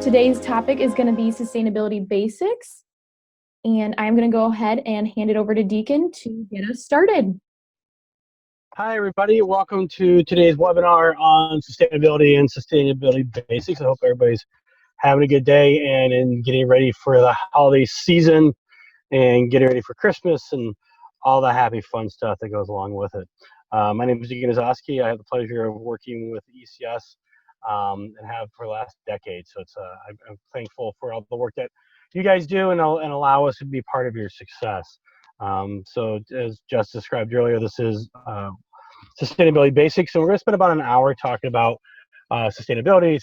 today's topic is going to be sustainability basics. And I'm going to go ahead and hand it over to Deacon to get us started. Hi, everybody. Welcome to today's webinar on sustainability and sustainability basics. I hope everybody's having a good day and getting ready for the holiday season and getting ready for Christmas and all the happy, fun stuff that goes along with it. My name is Deacon Ozoski. I have the pleasure of working with ECS and have for the last decade. So I'm thankful for all the work that you guys do and allow us to be part of your success. So as Jess described earlier, this is sustainability basics. So we're going to spend about an hour talking about sustainability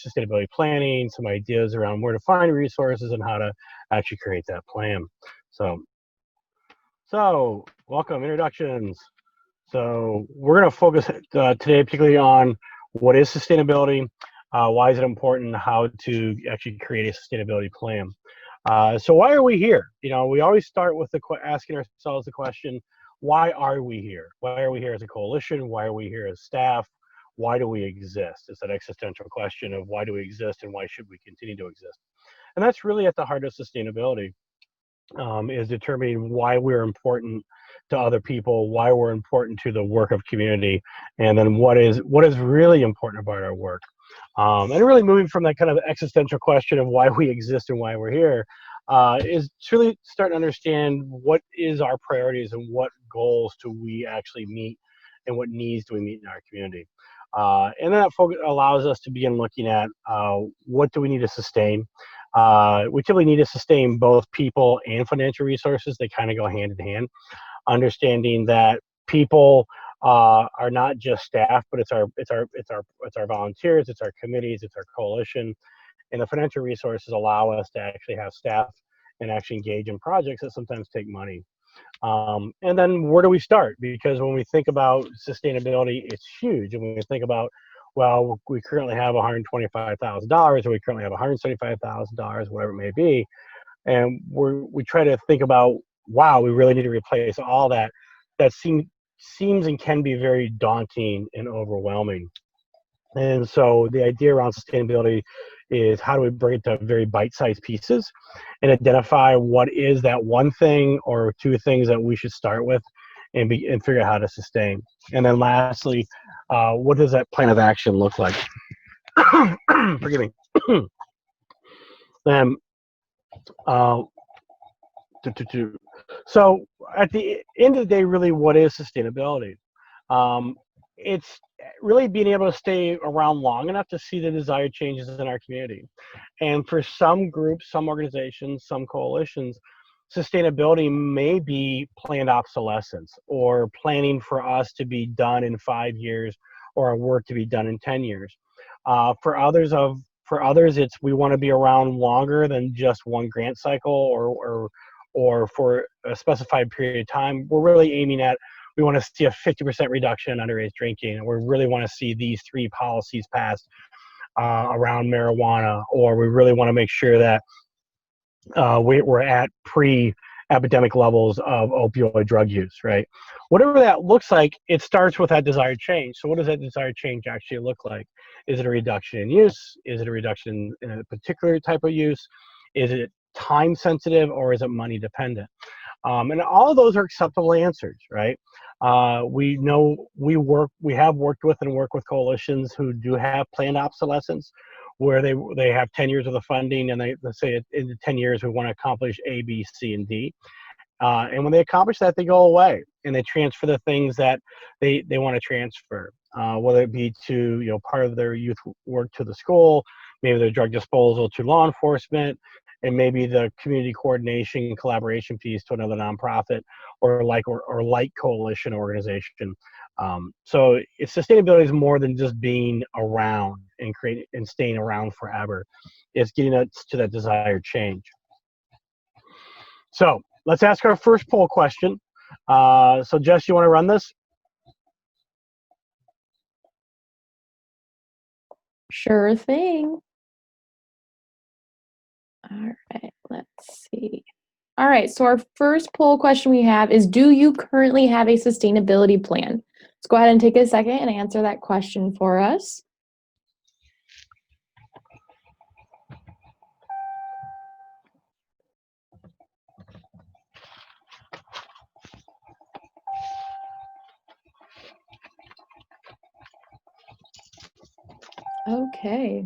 planning, some ideas around where to find resources and how to actually create that plan. So welcome, introductions. So we're going to focus today particularly on what is sustainability, why is it important, how to actually create a sustainability plan. So why are we here? You know, we always start with asking ourselves the question, why are we here? Why are we here as a coalition? Why are we here as staff? Why do we exist? It's that existential question of why do we exist and why should we continue to exist? And that's really at the heart of sustainability, is determining why we're important to other people, why we're important to the work of community, and then what is really important about our work. And really moving from that kind of existential question of why we exist and why we're here is to really start to understand what is our priorities and what goals do we actually meet and what needs do we meet in our community. And then that focus allows us to begin looking at what do we need to sustain. We typically need to sustain both people and financial resources. They kind of go hand in hand. Understanding that people are not just staff, but it's our volunteers, it's our committees, it's our coalition, and the financial resources allow us to actually have staff and actually engage in projects that sometimes take money. And then where do we start? Because when we think about sustainability, it's huge. And when we think about, well, we currently have $125,000, or we currently have $175,000, whatever it may be, and we try to think about, wow, we really need to replace all that. That seems and can be very daunting and overwhelming. And so the idea around sustainability is how do we break it to very bite-sized pieces and identify what is that one thing or two things that we should start with and figure out how to sustain. And then lastly, what does that plan of action look like? Forgive me. So at the end of the day, really, what is sustainability? It's really being able to stay around long enough to see the desired changes in our community. And for some groups, some organizations, some coalitions, sustainability may be planned obsolescence or planning for us to be done in 5 years or our work to be done in 10 years. For others, it's we want to be around longer than just one grant cycle or for a specified period of time. We're really aiming at, we want to see a 50% reduction in underage drinking, and we really want to see these 3 policies passed around marijuana, or we really want to make sure that we're at pre-epidemic levels of opioid drug use, right? Whatever that looks like, it starts with that desired change. So what does that desired change actually look like? Is it a reduction in use? Is it a reduction in a particular type of use? Is it time sensitive, or is it money dependent? And all of those are acceptable answers, right? We know we have worked with and work with coalitions who do have planned obsolescence, where they have 10 years of the funding, and let's say in the 10 years we want to accomplish A, B, C, and D. And when they accomplish that, they go away and they transfer the things that they want to transfer, whether it be to part of their youth work to the school, maybe their drug disposal to law enforcement, and maybe the community coordination and collaboration piece to another nonprofit or like coalition organization. So sustainability is more than just being around and staying around forever. It's getting us to that desired change. So let's ask our first poll question. So Jess, you want to run this? Sure thing. All right, let's see. All right, so our first poll question we have is, do you currently have a sustainability plan? Let's go ahead and take a second and answer that question for us. Okay.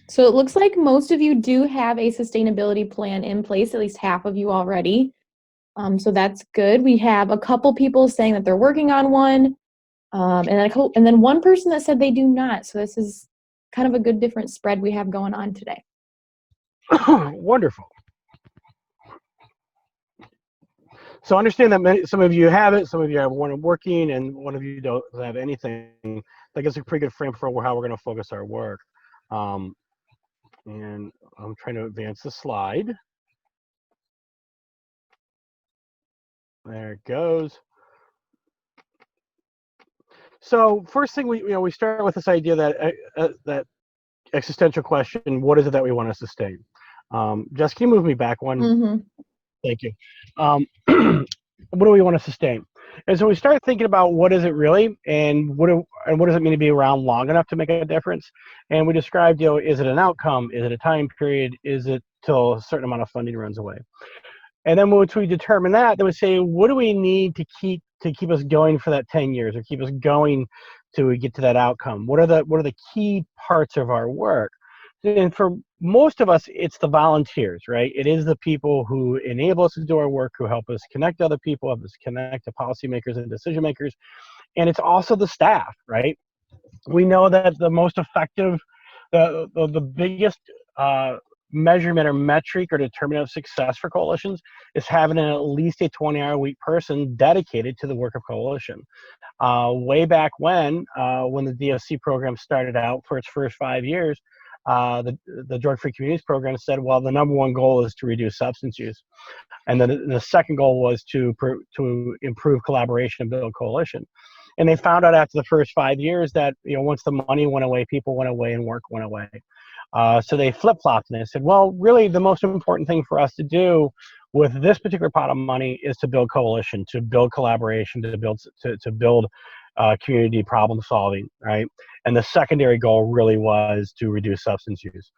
So it looks like most of you do have a sustainability plan in place, at least half of you already. So that's good. We have a couple people saying that they're working on one, and then one person that said they do not. So this is kind of a good different spread we have going on today. Wonderful. So understand that some of you have it, some of you have one working, and one of you don't have anything. That gives a pretty good frame for how we're going to focus our work. And I'm trying to advance the slide. There it goes. So first thing we start with this idea that existential question: what is it that we want to sustain? Jess, can you move me back one? Mm-hmm. Thank you. What do we want to sustain? And so we start thinking about what is it really, and what does it mean to be around long enough to make a difference? And we described, is it an outcome? Is it a time period? Is it till a certain amount of funding runs away? And then once we determine that, then we say, what do we need to keep us going for that 10 years, or keep us going to get to that outcome? What are the key parts of our work? And for most of us, it's the volunteers, right? It is the people who enable us to do our work, who help us connect to other people, help us connect to policymakers and decision makers. And it's also the staff, right? We know that the most effective, the biggest measurement or metric or determinant of success for coalitions is having at least a 20-hour-a-week person dedicated to the work of coalition. Way back when the DFC program started out for its first 5 years, the Drug-Free Communities program said, well, the number one goal is to reduce substance use. And then the second goal was to improve collaboration and build coalition. And they found out after the first 5 years that, once the money went away, people went away and work went away. So they flip-flopped and they said, well, really the most important thing for us to do with this particular pot of money is to build coalition, to build collaboration, to build community problem solving, right? And the secondary goal really was to reduce substance use.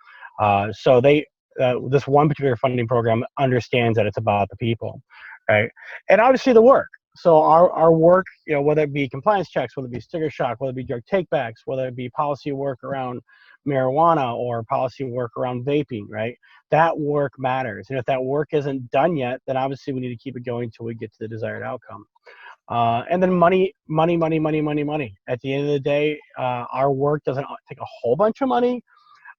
So this one particular funding program understands that it's about the people, right? And obviously the work. So our work, whether it be compliance checks, whether it be sticker shock, whether it be drug takebacks, whether it be policy work around marijuana or policy work around vaping, right? That work matters. And if that work isn't done yet, then obviously we need to keep it going until we get to the desired outcome. And then money. At the end of the day, our work doesn't take a whole bunch of money,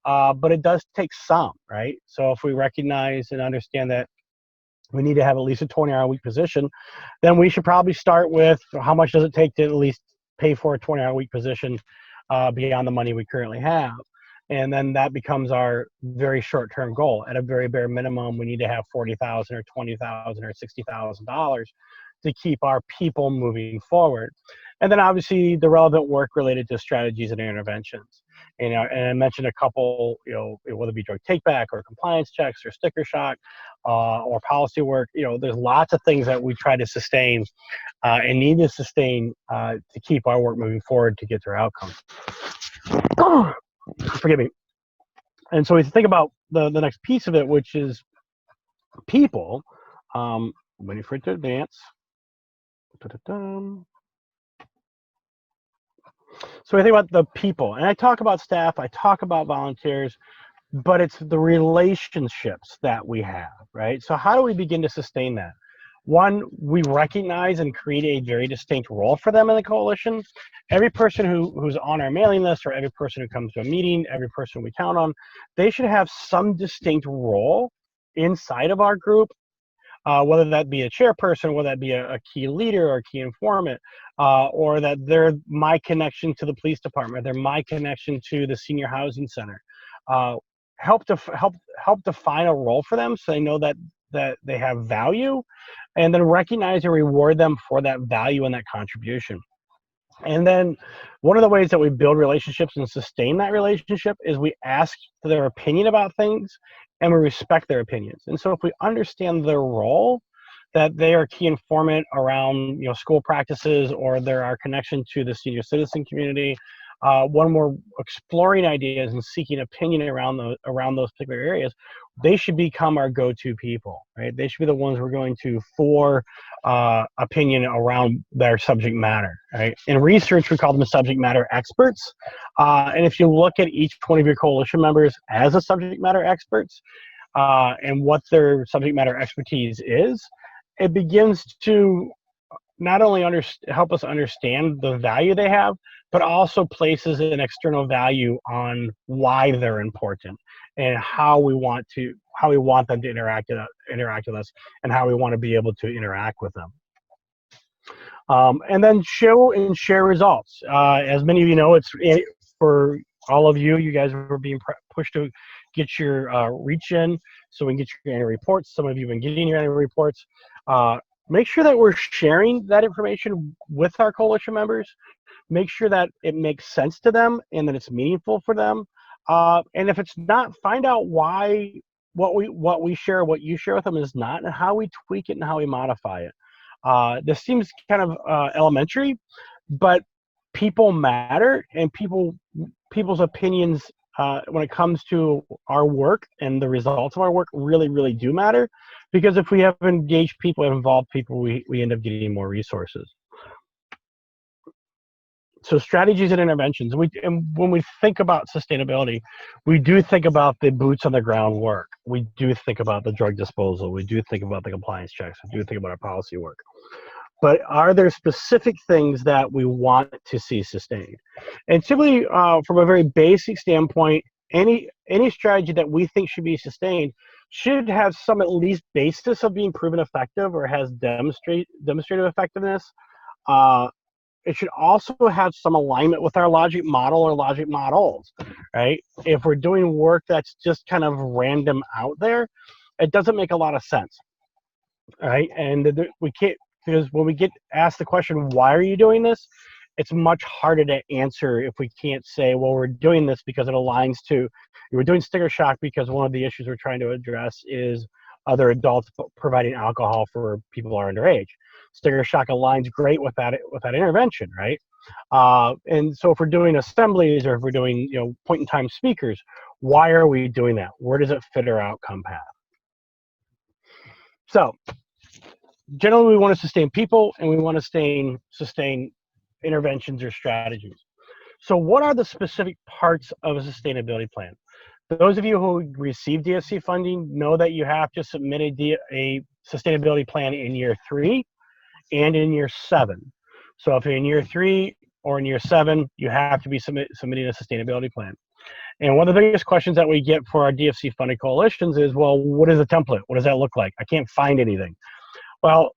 but it does take some, right? So if we recognize and understand that we need to have at least a 20-hour-a-week position, then we should probably start with how much does it take to at least pay for a 20-hour-a-week position beyond the money we currently have. And then that becomes our very short-term goal. At a very bare minimum, we need to have $40,000 or $20,000 or $60,000 to keep our people moving forward. And then obviously the relevant work related to strategies and interventions. And I mentioned a couple, whether it be drug takeback or compliance checks or sticker shock or policy work, there's lots of things that we try to sustain and need to sustain to keep our work moving forward to get to our outcomes. Forgive me. And so we think about the next piece of it, which is people. Waiting for it to advance. So I think about the people, and I talk about staff, I talk about volunteers, but it's the relationships that we have, right? So how do we begin to sustain that? One, we recognize and create a very distinct role for them in the coalition. Every person who's on our mailing list, or every person who comes to a meeting, every person we count on, they should have some distinct role inside of our group, whether that be a chairperson, whether that be a key leader or a key informant, or that they're my connection to the police department, they're my connection to the senior housing center. Help define a role for them so they know that they have value, and then recognize and reward them for that value and that contribution. And then one of the ways that we build relationships and sustain that relationship is we ask their opinion about things and we respect their opinions. And so if we understand their role, that they are key informant around school practices, or they're our connection to the senior citizen community, when we're exploring ideas and seeking opinion around those particular areas, they should become our go-to people, right? They should be the ones we're going to for opinion around their subject matter, right? In research, we call them subject matter experts. And if you look at each one of your coalition members as a subject matter experts and what their subject matter expertise is, it begins to not only help us understand the value they have, but also places an external value on why they're important and how we want them to interact with us and how we want to be able to interact with them. And then show and share results. As many of you know, it's for all of you guys are being pushed to get your reach in so we can get your annual reports. Some of you have been getting your annual reports. Make sure that we're sharing that information with our coalition members. Make sure that it makes sense to them and that it's meaningful for them. And if it's not, find out why what we share, what you share with them is not, and how we tweak it and how we modify it. This seems kind of elementary, but people matter, and people's opinions when it comes to our work and the results of our work really, really do matter. Because if we have engaged people and involved people, we end up getting more resources. So strategies and interventions. And when we think about sustainability, we do think about the boots on the ground work. We do think about the drug disposal. We do think about the compliance checks. We do think about our policy work. But are there specific things that we want to see sustained? And typically, from a very basic standpoint, any strategy that we think should be sustained should have some at least basis of being proven effective or has demonstrated effectiveness. It should also have some alignment with our logic model or logic models, right? If we're doing work that's just kind of random out there, it doesn't make a lot of sense, right? And we can't, because when we get asked the question, why are you doing this? It's much harder to answer if we can't say, well, we're doing this because it aligns to, we're doing sticker shock because one of the issues we're trying to address is other adults providing alcohol for people who are underage. Sticker shock aligns great with that intervention, right? And so if we're doing assemblies or if we're doing point-in-time speakers, why are we doing that? Where does it fit our outcome path? So generally, we want to sustain people and we want to sustain interventions or strategies. So what are the specific parts of a sustainability plan? Those of you who receive DFC funding know that you have to submit a sustainability plan in year 3 and in year 7. So if you're in year 3 or in year 7, you have to be submitting a sustainability plan. And one of the biggest questions that we get for our DFC funded coalitions is, well, what is a template? What does that look like? I can't find anything. Well,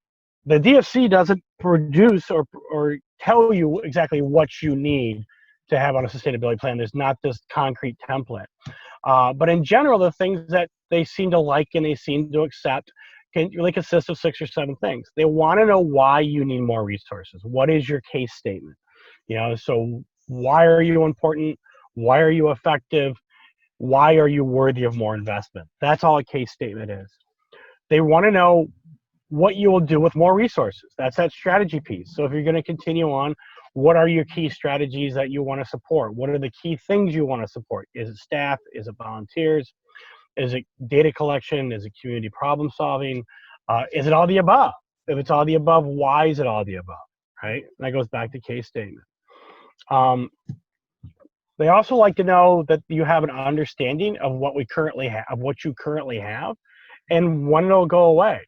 the DFC doesn't produce or tell you exactly what you need to have on a sustainability plan. There's not this concrete template. But in general, the things that they seem to like and they seem to accept can really consist of 6 or 7 things. They want to know why you need more resources. What is your case statement? So why are you important? Why are you effective? Why are you worthy of more investment? That's all a case statement is. They want to know what you will do with more resources. That's that strategy piece. So if you're going to continue on, what are your key strategies that you want to support? What are the key things you want to support? Is it staff? Is it volunteers? Is it data collection? Is it community problem solving? Is it all the above? If it's all the above, why is it all the above, right? And that goes back to case statement. They also like to know that you have an understanding of what you currently have, and when it'll go away.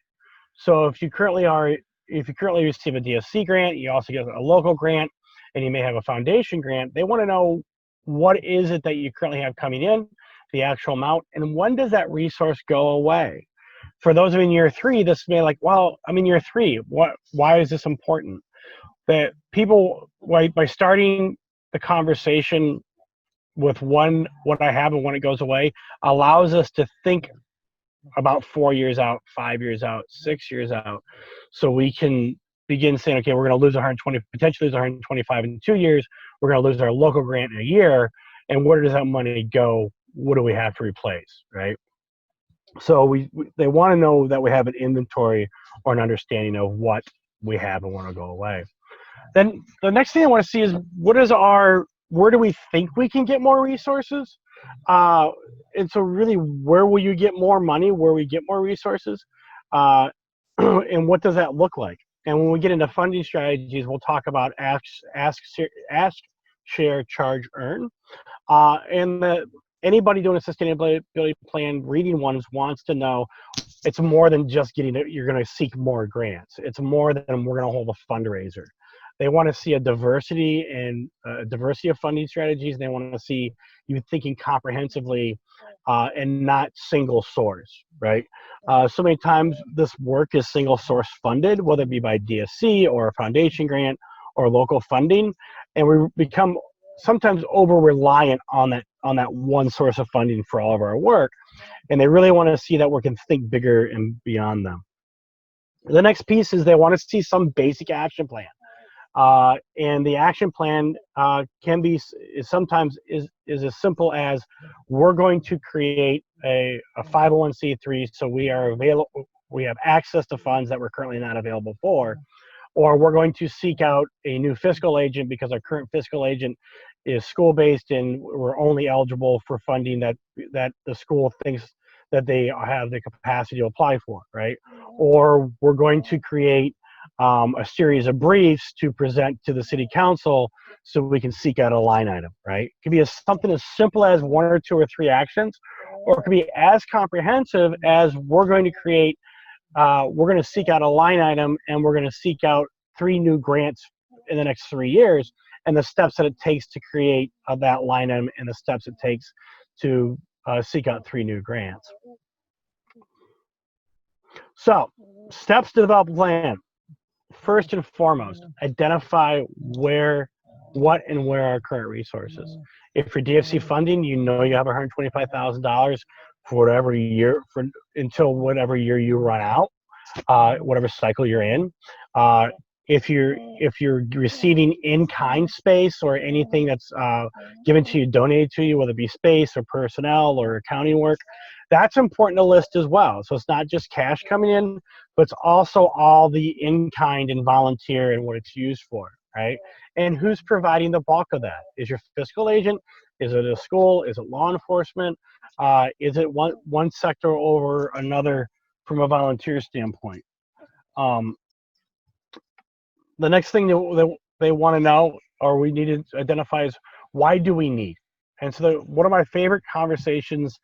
So if you currently receive a DFC grant, you also get a local grant, and you may have a foundation grant. They want to know what is it that you currently have coming in, the actual amount, and when does that resource go away? For those of you in year 3, this may like, well, I'm in year 3. Why is this important? That people, by starting the conversation with what I have and when it goes away, allows us to think about 4 years out, 5 years out, 6 years out, so we can begin saying, okay, we're going to lose 120, potentially lose 125 in 2 years. We're going to lose our local grant in a year, and where does that money go? What do we have to replace, right? So they want to know that we have an inventory or an understanding of what we have and want to go away. Then the next thing I want to see is where do we think we can get more resources? And so really, where will you get more money? Where we get more resources? And what does that look like? And when we get into funding strategies, we'll talk about ask, share, charge, earn. Anybody doing a sustainability plan, reading ones, wants to know it's more than just getting it. You're going to seek more grants. It's more than we're going to hold a fundraiser. They want to see a diversity of funding strategies. And they want to see you thinking comprehensively and not single source, right? So many times this work is single source funded, whether it be by DSC or a foundation grant or local funding, and we become sometimes over reliant on that one source of funding for all of our work. And they really want to see that we can think bigger and beyond them. The next piece is they want to see some basic action plan. And the action plan can be sometimes is as simple as we're going to create a 501c3 so we have access to funds that we're currently not available for, or we're going to seek out a new fiscal agent because our current fiscal agent is school-based and we're only eligible for funding that the school thinks that they have the capacity to apply for, right? Or we're going to create a series of briefs to present to the city council so we can seek out a line item, right? It could be something as simple as 1 or 2 or 3 actions, or it could be as comprehensive as we're going to seek out a line item and we're going to seek out 3 new grants in the next 3 years, and the steps that it takes to create that line item and the steps it takes to seek out 3 new grants. So, steps to develop a plan. First and foremost, identify what and where are current resources. If for DFC funding, you know you have $125,000 for whatever year, until whatever year you run out, whatever cycle you're in. If you're receiving in-kind space or anything that's given to you, donated to you, whether it be space or personnel or accounting work, that's important to list as well. So it's not just cash coming in, but it's also all the in-kind and volunteer and what it's used for, right? And who's providing the bulk of that? Is your fiscal agent? Is it a school? Is it law enforcement? Is it one sector over another from a volunteer standpoint? The next thing that they want to know, or we need to identify, is why do we need? And so one of my favorite conversations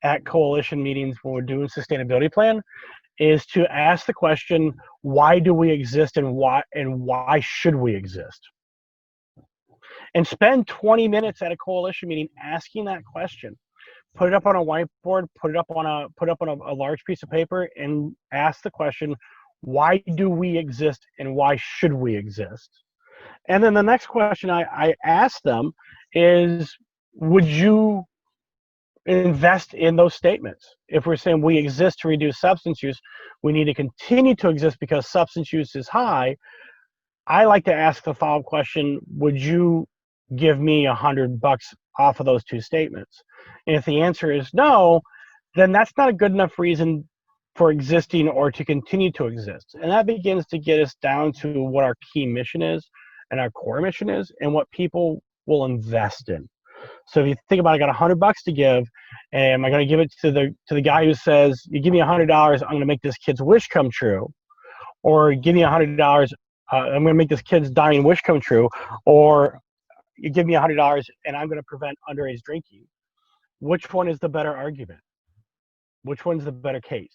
at coalition meetings when we're doing sustainability plan is to ask the question, why do we exist and why should we exist? And spend 20 minutes at a coalition meeting asking that question. Put it up on a whiteboard, put it up on a large piece of paper, and ask the question, why do we exist and why should we exist? And then the next question I ask them is, would you invest in those statements? If we're saying we exist to reduce substance use, we need to continue to exist because substance use is high, I like to ask the follow-up question, would you give me $100 off of those 2 statements? And if the answer is no, then that's not a good enough reason for existing or to continue to exist. And that begins to get us down to what our key mission is and our core mission is and what people will invest in. So if you think about it, I got $100 to give, and am I going to give it to the guy who says, you give me $100, I'm going to make this kid's wish come true, or give me $100, I'm going to make this kid's dying wish come true, or you give me $100 and I'm going to prevent underage drinking? Which one is the better argument? Which one's the better case?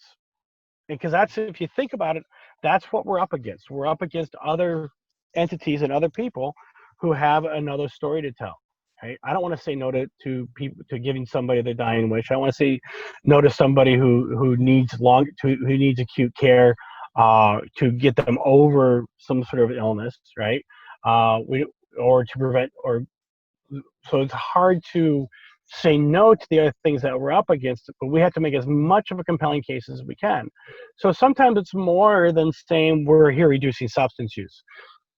Because that's, if you think about it, that's what we're up against. We're up against other entities and other people who have another story to tell. Right? I don't want to say no to people, to giving somebody the dying wish. I want to say no to somebody who needs acute care to get them over some sort of illness, right? Or to prevent, so it's hard to say no to the other things that we're up against, but we have to make as much of a compelling case as we can. So sometimes it's more than saying we're here reducing substance use.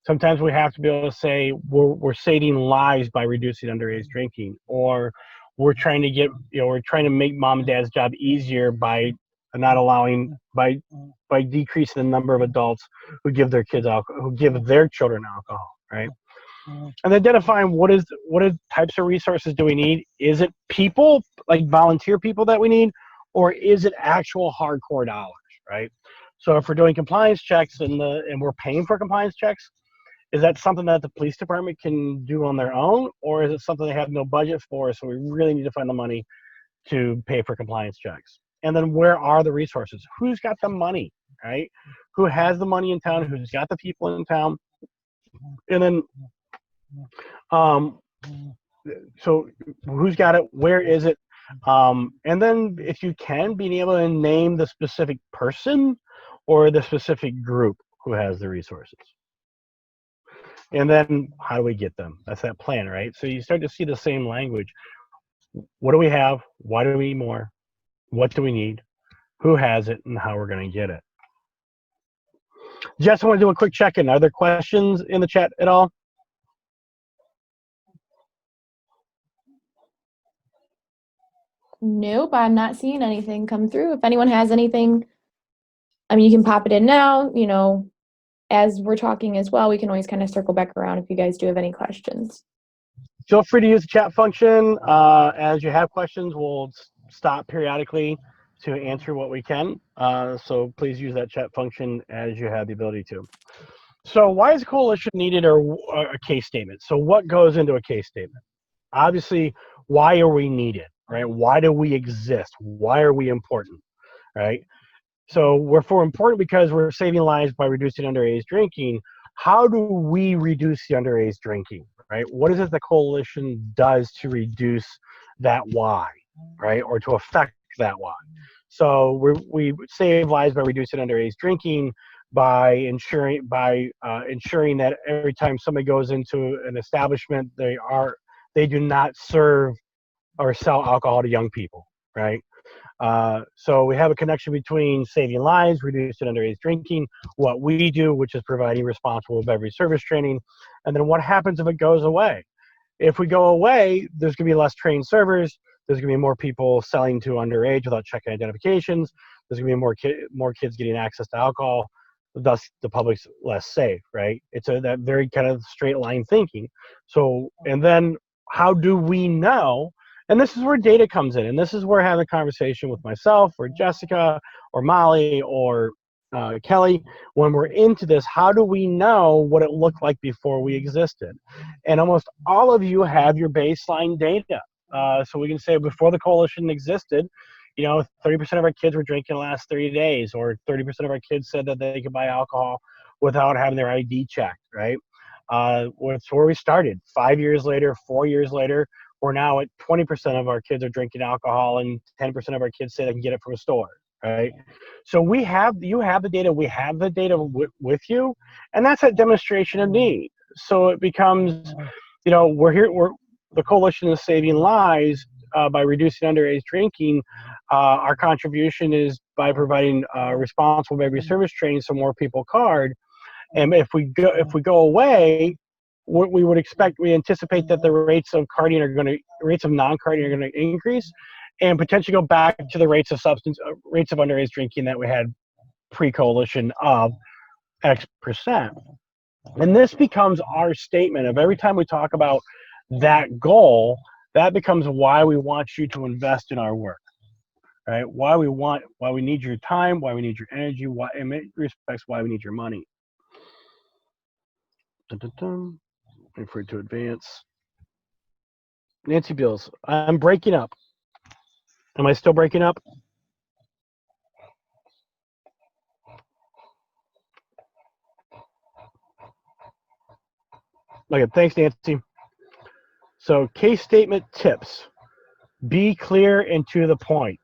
Sometimes we have to be able to say we're saving lives by reducing underage drinking, or we're trying to make mom and dad's job easier by not allowing, by decreasing the number of adults who give their children alcohol, right? And identifying what types of resources do we need? Is it people, like volunteer people that we need, or is it actual hardcore dollars, right? So if we're doing compliance checks and we're paying for compliance checks, is that something that the police department can do on their own, or is it something they have no budget for? So we really need to find the money to pay for compliance checks. And then where are the resources? Who's got the money, right? Who has the money in town? Who's got the people in town? And then, so who's got it? Where is it? And then if you can, being able to name the specific person or the specific group who has the resources. And then how do we get them? That's that plan, right? So you start to see the same language. What do we have? Why do we need more? What do we need? Who has it? And how we're going to get it. Jess, I want to do a quick check-in. Are there questions in the chat at all? Nope, I'm not seeing anything come through. If anyone has anything, I mean, you can pop it in now, you know, as we're talking as well. We can always kind of circle back around if you guys do have any questions. Feel free to use the chat function. As you have questions, we'll stop periodically to answer what we can. So please use that chat function as you have the ability to. So why is a coalition needed, or a case statement? So what goes into a case statement? Obviously, why are we needed, right? Why do we exist? Why are we important, right? So we're important because we're saving lives by reducing underage drinking. How do we reduce the underage drinking, right? What is it the coalition does to reduce that why, right? Or to affect that why? So we save lives by reducing underage drinking by ensuring that every time somebody goes into an establishment, they do not serve or sell alcohol to young people, right? So we have a connection between saving lives, reducing underage drinking, what we do, which is providing responsible beverage service training, and then what happens if it goes away. If we go away, there's going to be less trained servers. There's going to be more people selling to underage without checking identifications. There's going to be more kids getting access to alcohol. Thus, the public's less safe, right? It's that very kind of straight line thinking. So, and then how do we know? And this is where data comes in, and this is where having a conversation with myself or Jessica or Molly or Kelly, when we're into this, how do we know what it looked like before we existed? And almost all of you have your baseline data. So we can say before the coalition existed, you know, 30% of our kids were drinking the last 30 days, or 30% of our kids said that they could buy alcohol without having their ID checked, right? It's where we started. 5 years later, 4 years later, we're now at 20% of our kids are drinking alcohol, and 10% of our kids say they can get it from a store, right? So you have the data, we have the data with you, and that's a demonstration of need. So it becomes, you know, the coalition is saving lives by reducing underage drinking. Our contribution is by providing responsible beverage service training so more people card. And if we go away, what we anticipate that the rates of non-carding are going to increase, and potentially go back to the rates of underage drinking that we had pre-coalition of X percent. And this becomes our statement of every time we talk about that goal, that becomes why we want you to invest in our work, right? Why we need your time, why we need your energy, in many respects, why we need your money. Dun, dun, dun. Wait for it to advance. Nancy Bills, I'm breaking up. Am I still breaking up? Okay, thanks, Nancy. So case statement tips. Be clear and to the point.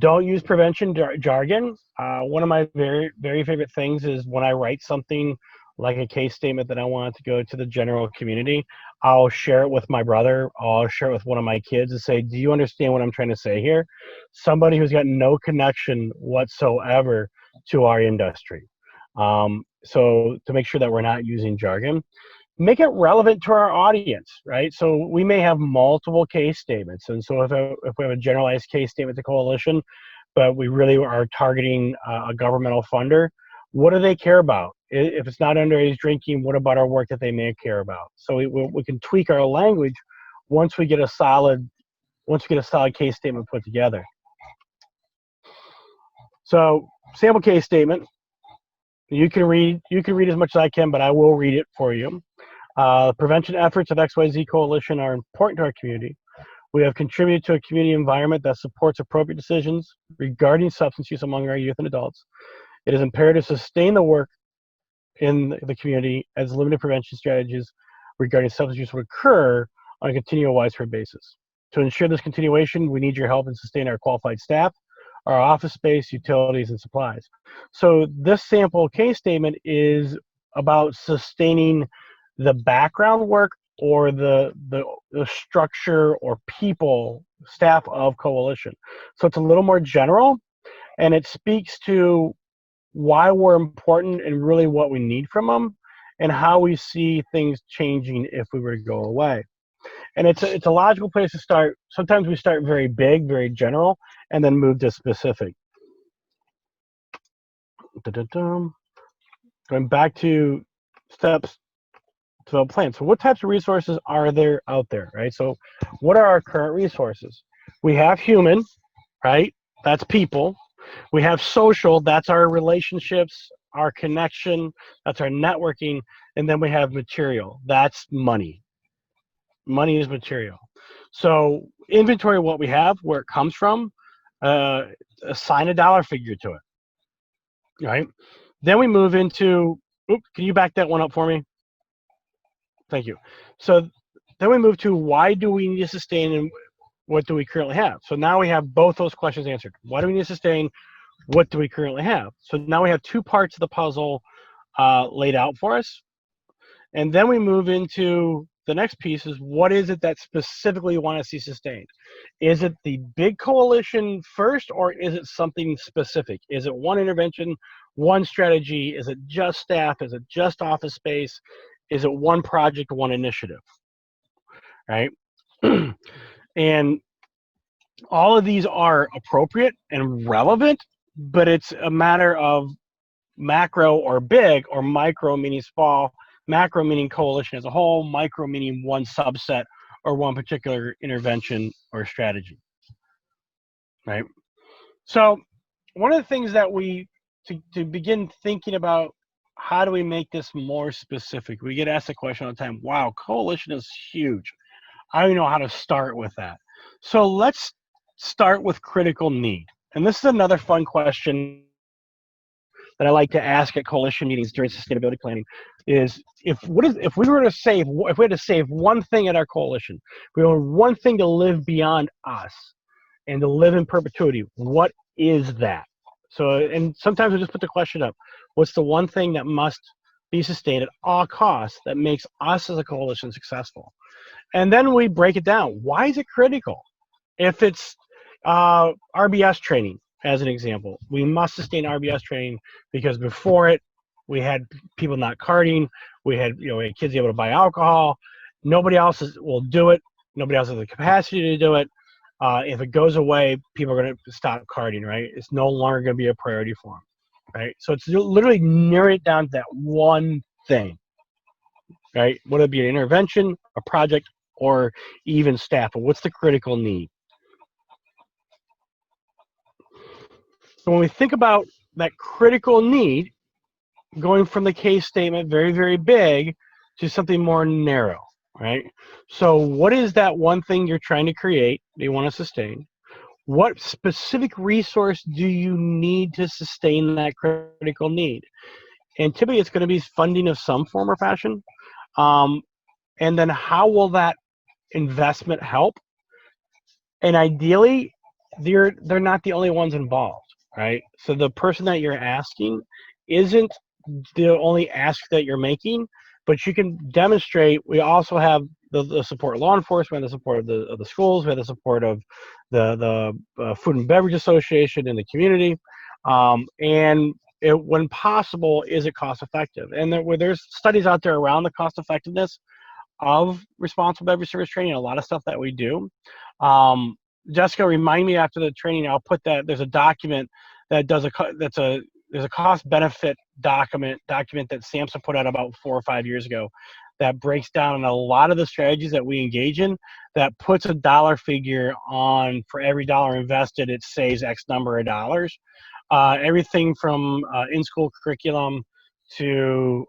Don't use prevention jargon. One of my very, very favorite things is when I write something like a case statement that I want to go to the general community, I'll share it with my brother, I'll share it with one of my kids and say, do you understand what I'm trying to say here? Somebody who's got no connection whatsoever to our industry. So to make sure that we're not using jargon, make it relevant to our audience, right? So we may have multiple case statements. And so if we have a generalized case statement to coalition, but we really are targeting a governmental funder, what do they care about? If it's not underage drinking, what about our work that they may care about? So we can tweak our language once we get a solid case statement put together. So sample case statement. You can read as much as I can, but I will read it for you. Prevention efforts of XYZ Coalition are important to our community. We have contributed to a community environment that supports appropriate decisions regarding substance use among our youth and adults. It is imperative to sustain the work in the community as limited prevention strategies regarding substance use would occur on a continual widespread basis. To ensure this continuation, we need your help in sustaining our qualified staff, our office space, utilities, and supplies. So this sample case statement is about sustaining the background work or the structure or people, staff of Coalition. So it's a little more general, and it speaks to why we're important and really what we need from them, and how we see things changing if we were to go away. And it's a logical place to start. Sometimes we start very big, very general, and then move to specific. Going back to steps to develop plans. So what types of resources are there out there, right? So what are our current resources? We have human, right? That's people. We have social, that's our relationships, our connection, that's our networking. And then we have material, that's money. Money is material. So inventory what we have, where it comes from, assign a dollar figure to it, right? Then we move into, can you back that one up for me? Thank you. So then we move to why do we need to sustain and what do we currently have? So now we have both those questions answered. Why do we need to sustain? What do we currently have? So now we have two parts of the puzzle laid out for us. And then we move into the next piece is what is it that specifically you want to see sustained? Is it the big coalition first, or is it something specific? Is it one intervention, one strategy? Is it just staff? Is it just office space? Is it one project, one initiative, right? And all of these are appropriate and relevant, but it's a matter of macro or big, or micro meaning small, macro meaning coalition as a whole, micro meaning one subset or one particular intervention or strategy, right? So one of the things that to begin thinking about, how do we make this more specific? We get asked the question all the time, wow, coalition is huge. I don't know how to start with that. So let's start with critical need. And this is another fun question that I like to ask at coalition meetings during sustainability planning is if we had to save one thing at our coalition, if we want one thing to live beyond us and to live in perpetuity, what is that? So, and sometimes we just put the question up, what's the one thing that must be sustained at all costs that makes us as a coalition successful? And then we break it down. Why is it critical? If it's RBS training, as an example, we must sustain RBS training because before it, we had people not carding. We had kids able to buy alcohol. Nobody else will do it. Nobody else has the capacity to do it. If it goes away, people are going to stop carding, right? It's no longer going to be a priority for them, right? So it's literally narrow it down to that one thing, right? Whether it be an intervention, a project, or even staff. But what's the critical need? So when we think about that critical need, going from the case statement very, very big to something more narrow, right? So what is that one thing you're trying to create that you want to sustain? What specific resource do you need to sustain that critical need? And typically it's going to be funding of some form or fashion. And then how will that investment help? And ideally, they're not the only ones involved, right? So the person that you're asking isn't the only ask that you're making, but you can demonstrate. We also have the support of law enforcement, the support of the schools, we have the support of the Food and Beverage Association in the community, and when possible, is it cost effective? And there's studies out there around the cost effectiveness of responsible beverage service training, a lot of stuff that we do. Jessica, remind me after the training, I'll put that, there's a document that there's a cost benefit document that SAMHSA put out about 4 or 5 years ago that breaks down a lot of the strategies that we engage in, that puts a dollar figure on, for every dollar invested, it saves X number of dollars. Everything from in-school curriculum to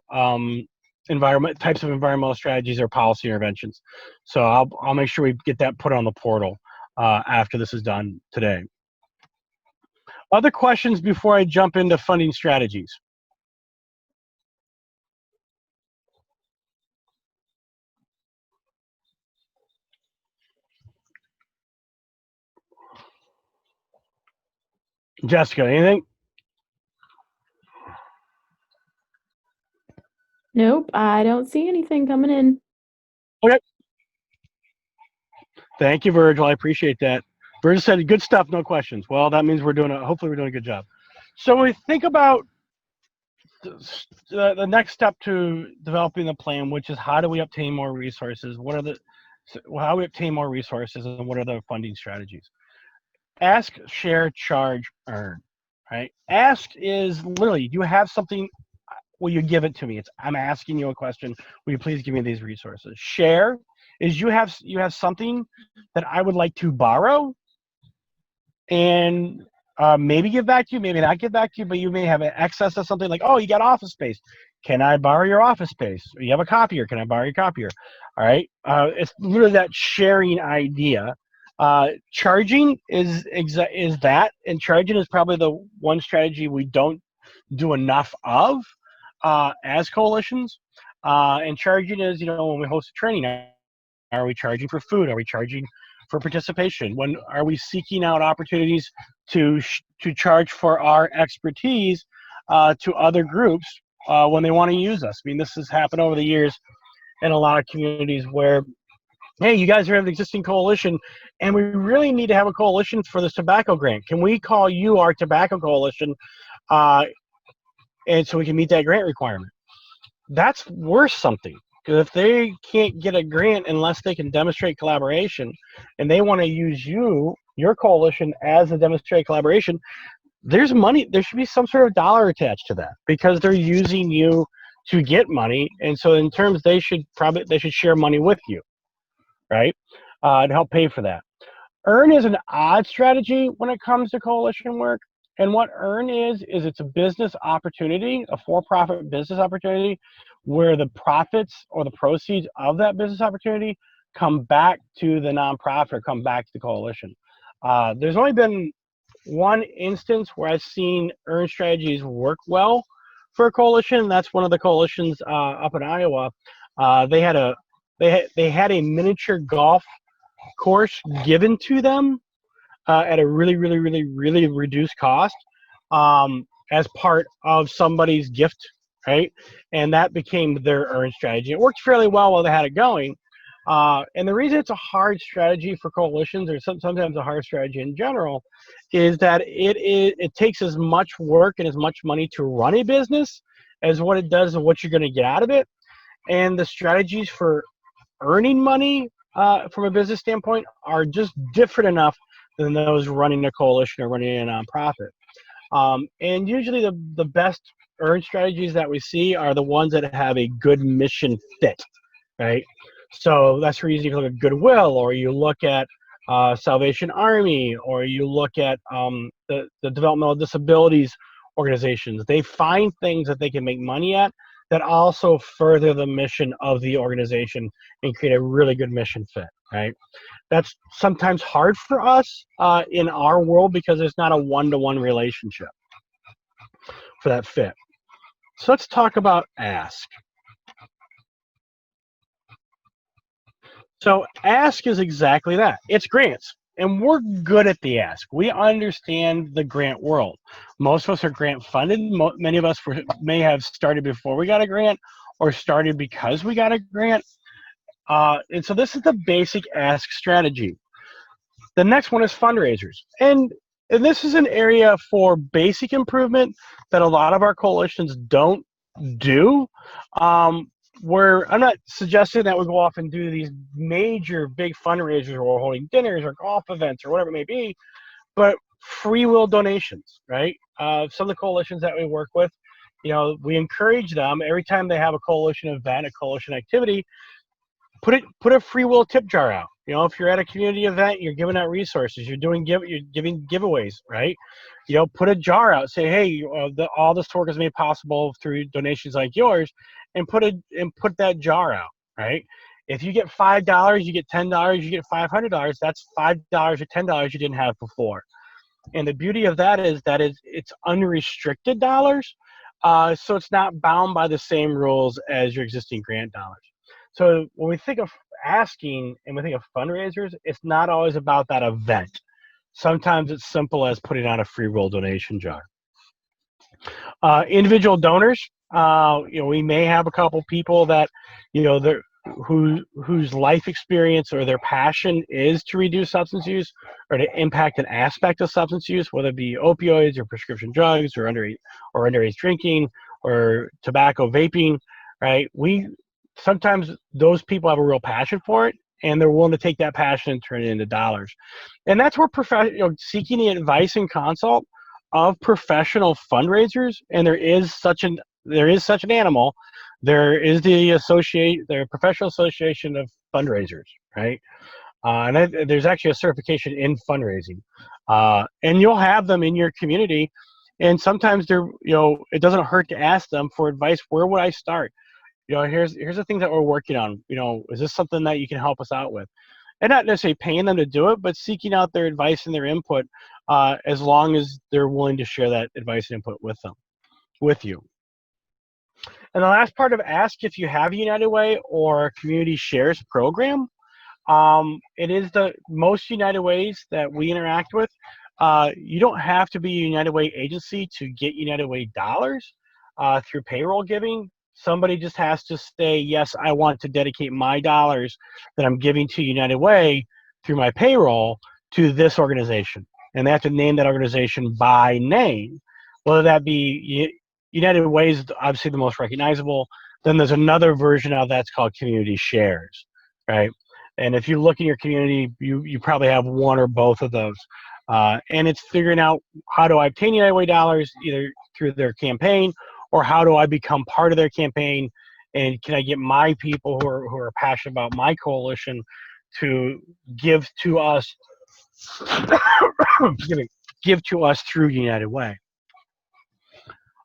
types of environmental strategies or policy interventions. So I'll make sure we get that put on the portal after this is done today. Other questions before I jump into funding strategies? Jessica, anything? Nope, I don't see anything coming in. Okay. Thank you, Virgil. I appreciate that. Virgil said, good stuff, no questions. Well, that means hopefully we're doing a good job. So when we think about the next step to developing the plan, which is how do we obtain more resources? How do we obtain more resources, and what are the funding strategies? Ask, share, charge, earn. Right? Ask is literally, you have something, will you give it to me? I'm asking you a question. Will you please give me these resources? Share is you have something that I would like to borrow and maybe give back to you, maybe not give back to you, but you may have an excess of something like, oh, you got office space. Can I borrow your office space? Or you have a copier. Can I borrow your copier? All right. It's literally that sharing idea. Charging is that, and charging is probably the one strategy we don't do enough of as coalitions. And charging is, when we host a training, are we charging for food? Are we charging for participation? When are we seeking out opportunities to charge for our expertise to other groups when they want to use us? I mean, this has happened over the years in a lot of communities where, hey, you guys have an existing coalition, and we really need to have a coalition for this tobacco grant. Can we call you our tobacco coalition, and so we can meet that grant requirement? That's worth something. Because if they can't get a grant unless they can demonstrate collaboration, and they want to use your coalition as a demonstrated collaboration, there's money. There should be some sort of dollar attached to that because they're using you to get money, and so in terms they should share money with you, right? To help pay for that. Earn is an odd strategy when it comes to coalition work. And what Earn is it's a business opportunity, a for-profit business opportunity, where the profits or the proceeds of that business opportunity come back to the nonprofit or come back to the coalition. There's only been one instance where I've seen Earn strategies work well for a coalition. That's one of the coalitions up in Iowa. They had a miniature golf course given to them at a really, really, really, really reduced cost as part of somebody's gift, right? And that became their Earn strategy. It worked fairly well while they had it going. And the reason it's a hard strategy for coalitions, or sometimes a hard strategy in general, is that it takes as much work and as much money to run a business as what it does and what you're going to get out of it. And the strategies for earning money from a business standpoint are just different enough than those running a coalition or running a nonprofit. And usually the best Earn strategies that we see are the ones that have a good mission fit, right? So that's where you look at Goodwill, or you look at Salvation Army, or you look at the developmental disabilities organizations. They find things that they can make money at that also further the mission of the organization and create a really good mission fit, right? That's sometimes hard for us in our world because there's not a one-to-one relationship for that fit. So let's talk about ask. So ask is exactly that. It's grants. And we're good at the ask. We understand the grant world. Most of us are grant funded. Many of us may have started before we got a grant or started because we got a grant. And so this is the basic ask strategy. The next one is fundraisers. And this is an area for basic improvement that a lot of our coalitions don't do. Where I'm not suggesting that we go off and do these major big fundraisers or holding dinners or golf events or whatever it may be, but free will donations, right? Some of the coalitions that we work with, we encourage them every time they have a coalition event, a coalition activity, put a free will tip jar out. You know, if you're at a community event, you're giving out resources, you're giving giveaways, right? You know, put a jar out. Say, hey, all this work is made possible through donations like yours, and put that jar out, right? If you get $5, you get $10, you get $500. That's $5 or $10 you didn't have before. And the beauty of that is it's unrestricted dollars, so it's not bound by the same rules as your existing grant dollars. So when we think of asking and we think of fundraisers, it's not always about that event. Sometimes it's simple as putting on a free will donation jar. Individual donors, you know, we may have a couple people that, you know, whose life experience or their passion is to reduce substance use or to impact an aspect of substance use, whether it be opioids or prescription drugs or underage drinking or tobacco vaping, right? Sometimes those people have a real passion for it, and they're willing to take that passion and turn it into dollars. And that's where seeking the advice and consult of professional fundraisers, and there is such an animal. There is the Professional Association of Fundraisers, right? There's actually a certification in fundraising, and you'll have them in your community. And sometimes it doesn't hurt to ask them for advice. Where would I start? You know, here's the things that we're working on. You know, is this something that you can help us out with? And not necessarily paying them to do it, but seeking out their advice and their input, as long as they're willing to share that advice and input with you. And the last part of ask if you have a United Way or a Community Shares program. It is the most United Ways that we interact with. You don't have to be a United Way agency to get United Way dollars through payroll giving. Somebody just has to say, yes, I want to dedicate my dollars that I'm giving to United Way through my payroll to this organization. And they have to name that organization by name, whether that be United Way is obviously the most recognizable. Then there's another version of that's called Community Shares, right? And if you look in your community, you probably have one or both of those. And it's figuring out, how do I obtain United Way dollars, either through their campaign, or how do I become part of their campaign, and can I get my people who are passionate about my coalition to give to us give to us through United Way.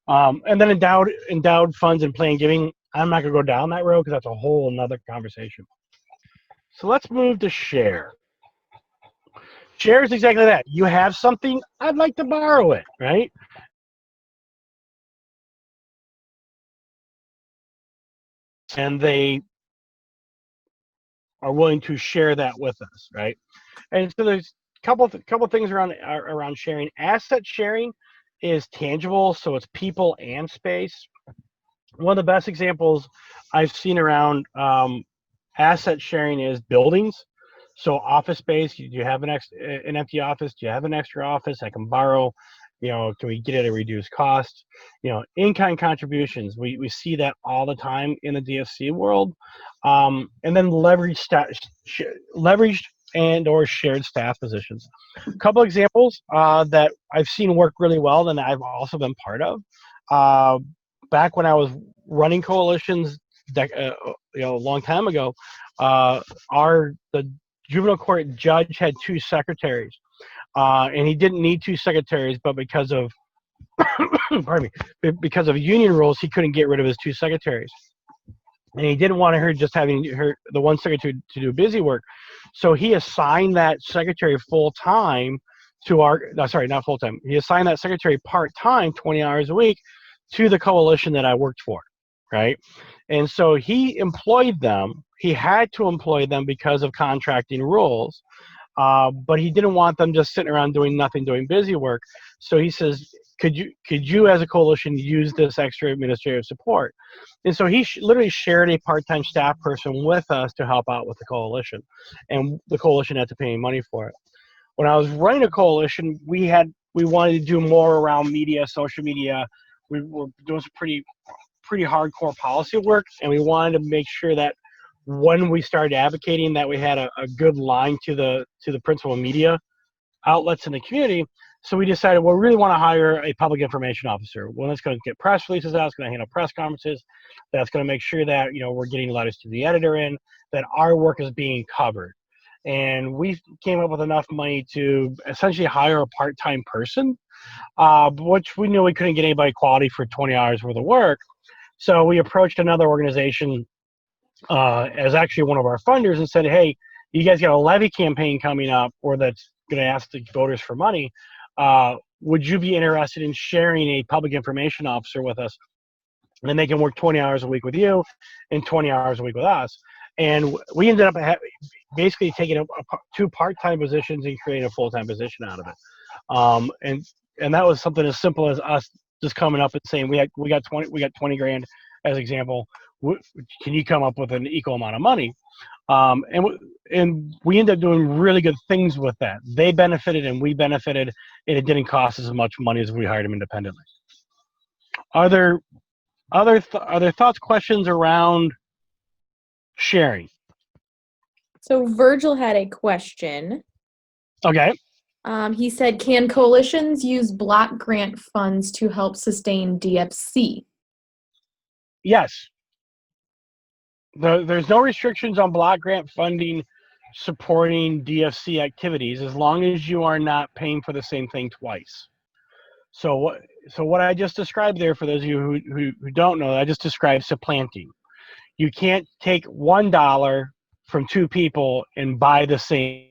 And then endowed funds and planned giving. I'm not going to go down that road because that's a whole another conversation. So let's move to share. Share is exactly that. You have something, I'd like to borrow it, right? And they are willing to share that with us, right? And so there's a couple things around sharing. Asset sharing is tangible, so it's people and space. One of the best examples I've seen around asset sharing is buildings. So office space, you have an empty office, do you have an extra office I can borrow? You know, can we get it at a reduced cost? You know, in-kind contributions, we see that all the time in the DFC world. And then leveraged and or shared staff positions. A couple examples that I've seen work really well and I've also been part of. Back when I was running coalitions, a long time ago, the juvenile court judge had 2 secretaries, and he didn't need 2 secretaries, but because of because of union rules, he couldn't get rid of his 2 secretaries. And he didn't want her just having the one secretary to do busy work. So he assigned that secretary full-time not full-time. He assigned that secretary part-time, 20 hours a week, to the coalition that I worked for, right? And so he employed them. He had to employ them because of contracting rules, but he didn't want them just sitting around doing nothing, doing busy work. So he says, could you as a coalition use this extra administrative support? And so he literally shared a part-time staff person with us to help out with the coalition, and the coalition had to pay money for it. When I was running a coalition, we wanted to do more around media, social media. We were doing some pretty hardcore policy work, and we wanted to make sure that when we started advocating, that we had a good line to the principal media outlets in the community, So we decided, well, we really want to hire a public information officer, one that's going to get press releases out, that's going to handle press conferences, that's going to make sure that, we're getting letters to the editor in, that our work is being covered. And we came up with enough money to essentially hire a part-time person, which we knew we couldn't get anybody quality for 20 hours worth of work. So we approached another organization as actually one of our funders and said, hey, you guys got a levy campaign coming up, or that's going to ask the voters for money. Would you be interested in sharing a public information officer with us? And then they can work 20 hours a week with you and 20 hours a week with us. And we ended up basically taking two part-time positions and creating a full-time position out of it. And that was something as simple as us just coming up and saying, we got 20 grand as example. Can you come up with an equal amount of money? And we ended up doing really good things with that. They benefited and we benefited, and it didn't cost us as much money as we hired them independently. Are there thoughts, questions around sharing? So Virgil had a question. Okay. He said, can coalitions use block grant funds to help sustain DFC? Yes. There's no restrictions on block grant funding supporting DFC activities as long as you are not paying for the same thing twice. So what I just described there, for those of you who don't know, I just described supplanting. You can't take $1 from two people and buy the same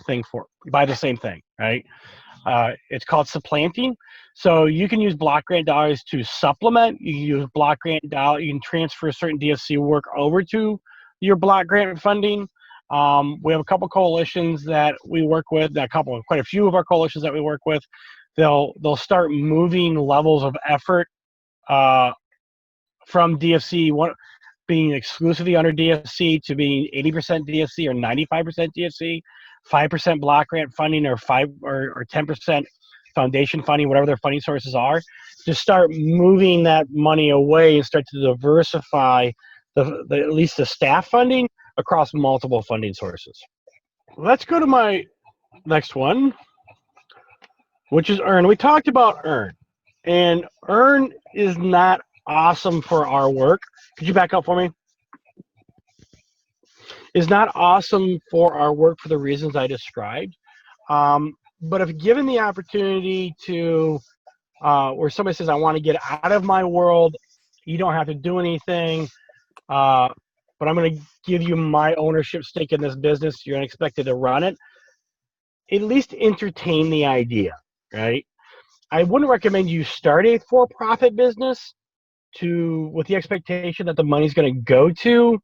thing, right? It's called supplanting. So you can use block grant dollars to supplement. You can use block grant dollars. You can transfer certain DFC work over to your block grant funding. We have a couple coalitions that we work with. Quite a few of our coalitions that we work with. They'll start moving levels of effort from DFC being exclusively under DFC to being 80% DFC or 95% DFC, 5% block grant funding, or 10% foundation funding, whatever their funding sources are, to start moving that money away and start to diversify at least the staff funding across multiple funding sources. Let's go to my next one, which is Earn. We talked about Earn, and Earn is not awesome for our work. Could you back up for me? Is not awesome for our work for the reasons I described. But if given the opportunity to, where somebody says, I want to get out of my world, you don't have to do anything, but I'm going to give you my ownership stake in this business, you're expected to run it, at least entertain the idea, right? I wouldn't recommend you start a for-profit business with the expectation that the money's going to go to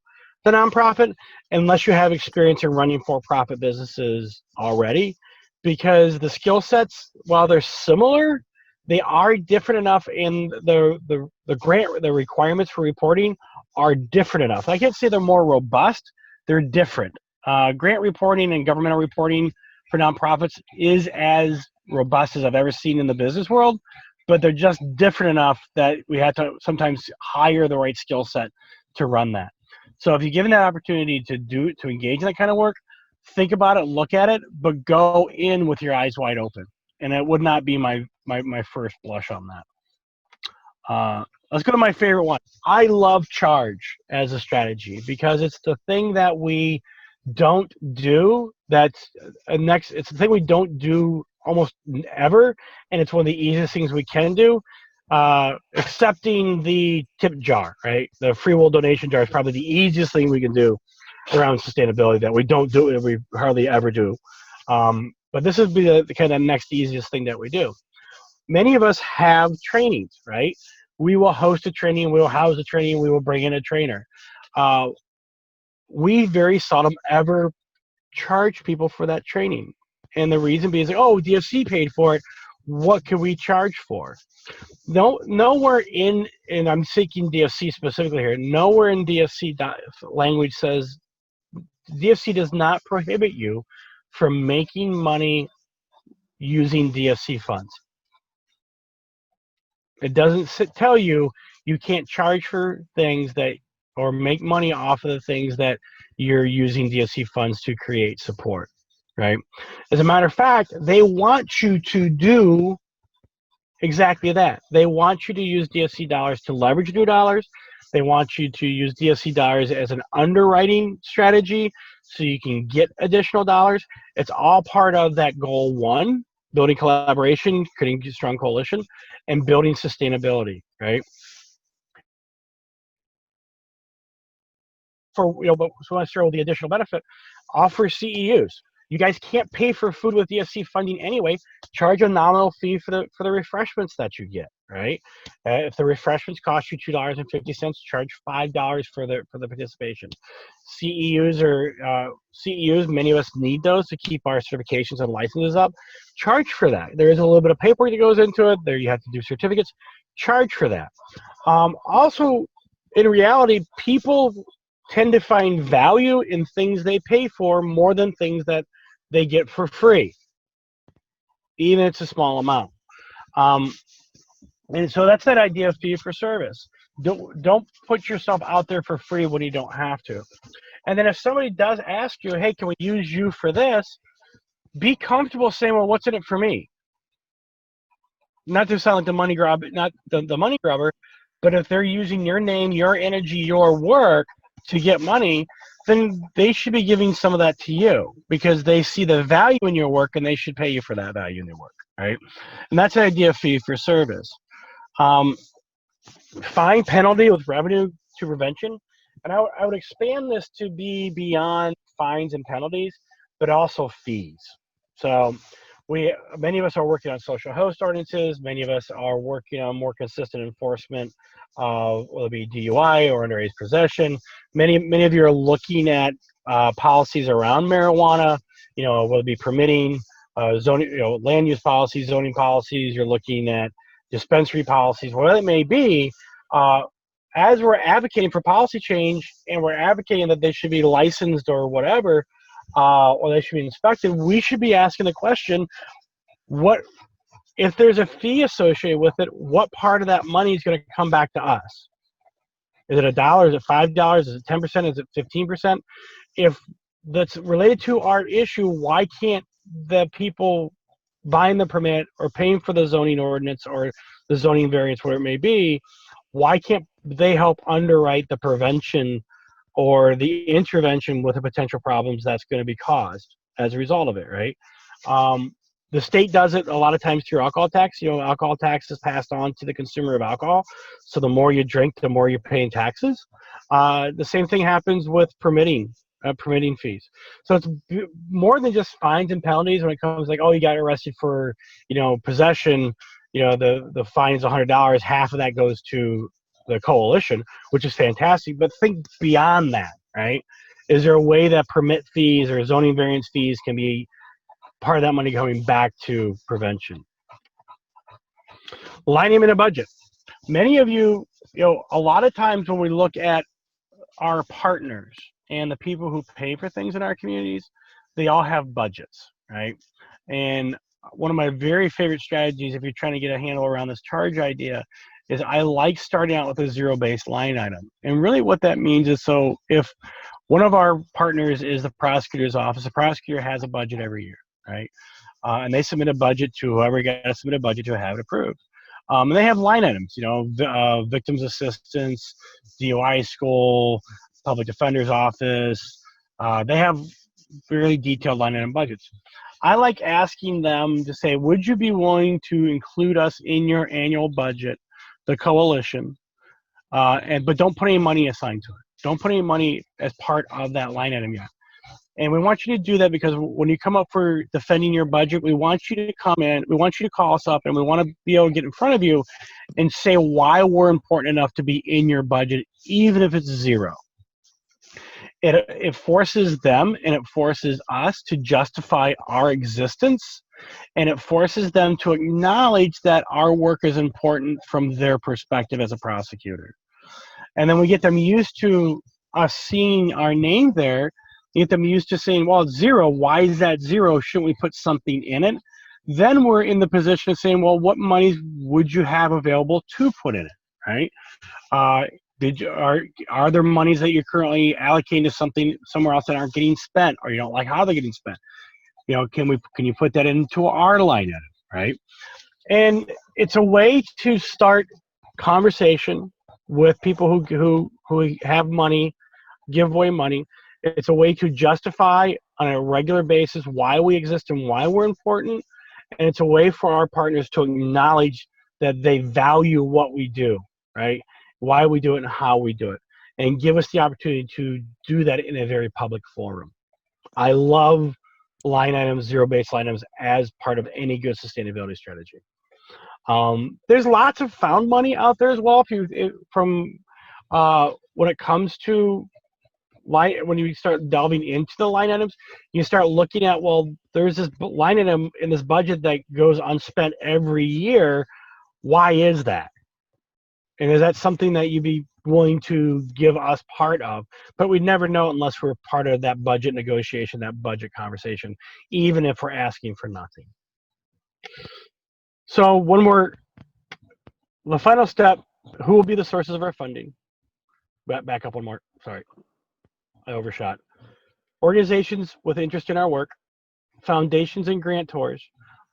the nonprofit unless you have experience in running for-profit businesses already, because the skill sets, while they're similar, they are different enough, in the requirements for reporting are different enough. I can't say they're more robust, they're different. Grant reporting and governmental reporting for nonprofits is as robust as I've ever seen in the business world, but they're just different enough that we had to sometimes hire the right skill set to run that. So if you're given that opportunity to engage in that kind of work, think about it, look at it, but go in with your eyes wide open. And it would not be my first blush on that. Let's go to my favorite one. I love charge as a strategy because it's the thing that we don't do. It's the thing we don't do almost ever, and it's one of the easiest things we can do. Accepting the tip jar, right? The free will donation jar is probably the easiest thing we can do around sustainability that we don't do, we hardly ever do. But this would be the kind of next easiest thing that we do. Many of us have trainings, right? We will host a training, we will house a training, we will bring in a trainer. We very seldom ever charge people for that training. And the reason being is, DFC paid for it. What can we charge for? Nowhere in, and I'm seeking DFC specifically here, nowhere in DFC language says DFC does not prohibit you from making money using DFC funds. It doesn't tell you can't charge for things or make money off of the things that you're using DFC funds to create support. right? As a matter of fact, they want you to do exactly that. They want you to use DSC dollars to leverage new dollars. They want you to use DSC dollars as an underwriting strategy so you can get additional dollars. It's all part of that goal one, building collaboration, creating a strong coalition, and building sustainability, right? But so let's start with the additional benefit. Offer CEUs. You guys can't pay for food with DSC funding anyway. Charge a nominal fee for the refreshments that you get, right? If the refreshments cost you $2.50, charge $5 for the participation. CEUs are CEUs. Many of us need those to keep our certifications and licenses up. Charge for that. There is a little bit of paperwork that goes into it. There you have to do certificates. Charge for that. Also, in reality, people tend to find value in things they pay for more than things that they get for free, even if it's a small amount. And so that's that idea of fee for service. Don't put yourself out there for free when you don't have to. And then if somebody does ask you, hey, can we use you for this? Be comfortable saying, well, what's in it for me? Not to sound like the money grab, not the money grubber, but if they're using your name, your energy, your work to get money, then they should be giving some of that to you because they see the value in your work and they should pay you for that value in their work, right? And that's the idea of fee for service. Fine penalty with revenue to prevention. And I would expand this to be beyond fines and penalties, but also fees. So many of us are working on social host ordinances. Many of us are working on more consistent enforcement of whether it be DUI or underage possession. Many of you are looking at policies around marijuana. Whether it be permitting, zoning, land use policies, zoning policies. You're looking at dispensary policies, whatever it may be. As we're advocating for policy change and we're advocating that they should be licensed or whatever, or they should be inspected, we should be asking the question, what if there's a fee associated with it, what part of that money is going to come back to us? Is it $1? Is it $5? Is it 10%? Is it 15%? If that's related to our issue, why can't the people buying the permit or paying for the zoning ordinance or the zoning variance, whatever it may be, why can't they help underwrite the prevention or the intervention with the potential problems that's going to be caused as a result of it, right? The state does it a lot of times through alcohol tax. Alcohol tax is passed on to the consumer of alcohol. So the more you drink, the more you're paying taxes. The same thing happens with permitting fees. So it's more than just fines and penalties when it comes like, oh, you got arrested for, possession. The fine is $100. Half of that goes to the coalition, which is fantastic. But think beyond that, right? Is there a way that permit fees or zoning variance fees can be part of that money coming back to prevention? Lining in a budget. Many of you, a lot of times when we look at our partners and the people who pay for things in our communities, they all have budgets, right? And one of my very favorite strategies, if you're trying to get a handle around this charge idea, is I like starting out with a zero-based line item. And really what that means is, so if one of our partners is the prosecutor's office, the prosecutor has a budget every year, right? And they submit a budget to whoever got to submit a budget to have it approved. And they have line items, victims assistance, DUI school, public defender's office. They have really detailed line item budgets. I like asking them to say, would you be willing to include us in your annual budget, the coalition, but don't put any money assigned to it. Don't put any money as part of that line item yet. And we want you to do that because when you come up for defending your budget, we want you to come in, we want you to call us up, and we want to be able to get in front of you and say why we're important enough to be in your budget, even if it's zero. It forces them and it forces us to justify our existence, and it forces them to acknowledge that our work is important from their perspective as a prosecutor. And then we get them used to us seeing our name there. You get them used to saying, well, it's zero. Why is that zero? Shouldn't we put something in it? Then we're in the position of saying, well, what monies would you have available to put in it, right? Are there monies that you're currently allocating to somewhere else that aren't getting spent, or you don't like how they're getting spent? Can you put that into our line item, right? And it's a way to start conversation with people who have money, give away money. It's a way to justify on a regular basis why we exist and why we're important. And it's a way for our partners to acknowledge that they value what we do, right? Why we do it and how we do it, and give us the opportunity to do that in a very public forum. I love line items, zero-based line items as part of any good sustainability strategy. There's lots of found money out there as well. When it comes to when you start delving into the line items, you start looking at, well, there's this line item in this budget that goes unspent every year. Why is that? And is that something that you'd be willing to give us part of? But we'd never know unless we're part of that budget negotiation, that budget conversation, even if we're asking for nothing. So the final step, who will be the sources of our funding? Back up one more, sorry. I overshot. Organizations with interest in our work, foundations and grantors,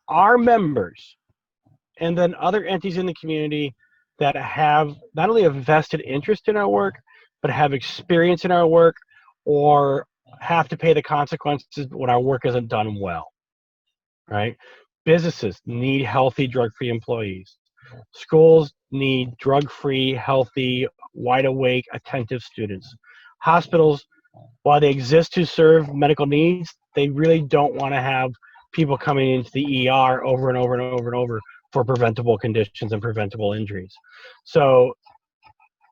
our members, and then other entities in the community that have not only a vested interest in our work, but have experience in our work or have to pay the consequences when our work isn't done well, right? Businesses need healthy, drug-free employees. Schools need drug-free, healthy, wide-awake, attentive students. Hospitals, while they exist to serve medical needs, they really don't want to have people coming into the ER over and over and over and over for preventable conditions and preventable injuries. So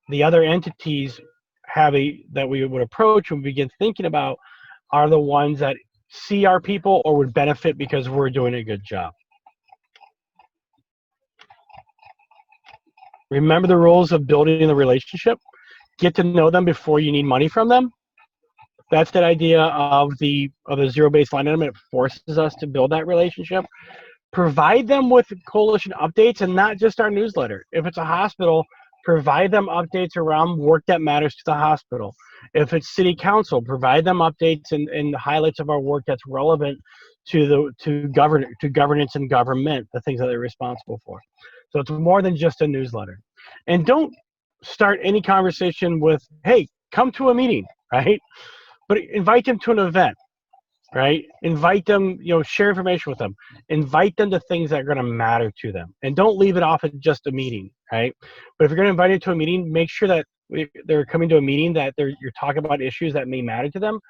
the other entities that we would approach and begin thinking about are the ones that see our people or would benefit because we're doing a good job. Remember the rules of building the relationship. Get to know them before you need money from them. That's that idea of the zero-based line item. It forces us to build that relationship. Provide them with coalition updates and not just our newsletter. If it's a hospital, provide them updates around work that matters to the hospital. If it's city council, provide them updates and highlights of our work that's relevant to governance and government, the things that they're responsible for. So it's more than just a newsletter. And don't start any conversation with, hey, come to a meeting, right? But invite them to an event, right? Invite them, share information with them. Invite them to things that are going to matter to them. And don't leave it off at just a meeting, right? But if you're going to invite them to a meeting, make sure that they're coming to a meeting that you're talking about issues that may matter to them.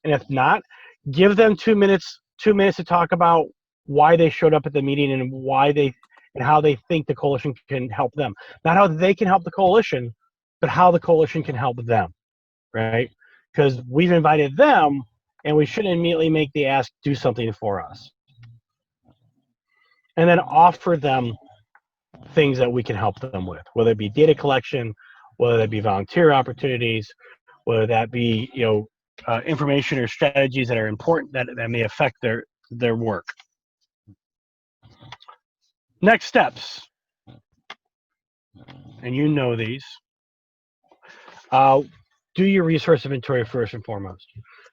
And if not, give them 2 minutes to talk about why they showed up at the meeting and how they think the coalition can help them. Not how they can help the coalition, but how the coalition can help them, right? Because we've invited them, and we shouldn't immediately make the ask, do something for us. And then offer them things that we can help them with, whether it be data collection, whether that be volunteer opportunities, whether that be information or strategies that are important that may affect their work. Next steps, and you know these. Do your resource inventory first and foremost.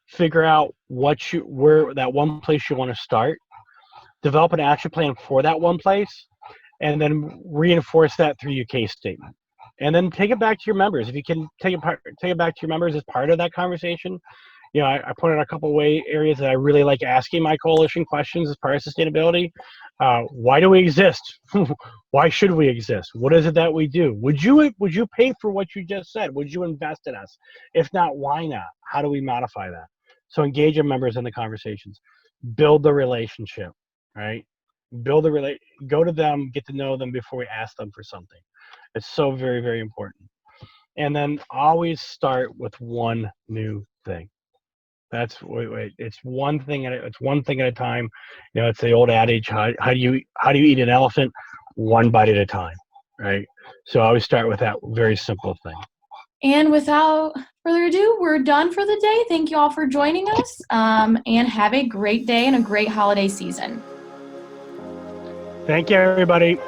Figure out where that one place you want to start. Develop an action plan for that one place, and then reinforce that through your case statement. And then take it back to your members. If you can take it back to your members as part of that conversation. I pointed out a couple areas that I really like asking my coalition questions as part of sustainability. Why do we exist? Why should we exist? What is it that we do? Would you pay for what you just said? Would you invest in us? If not, why not? How do we modify that? So engage your members in the conversations. Build the relationship, right? Go to them, get to know them before we ask them for something. It's so very, very important. And then always start with one new thing. It's one thing at a time. It's the old adage, how do you eat an elephant? One bite at a time, right? So I always start with that very simple thing. And without further ado, we're done for the day. Thank you all for joining us, and have a great day and a great holiday season. Thank you, everybody.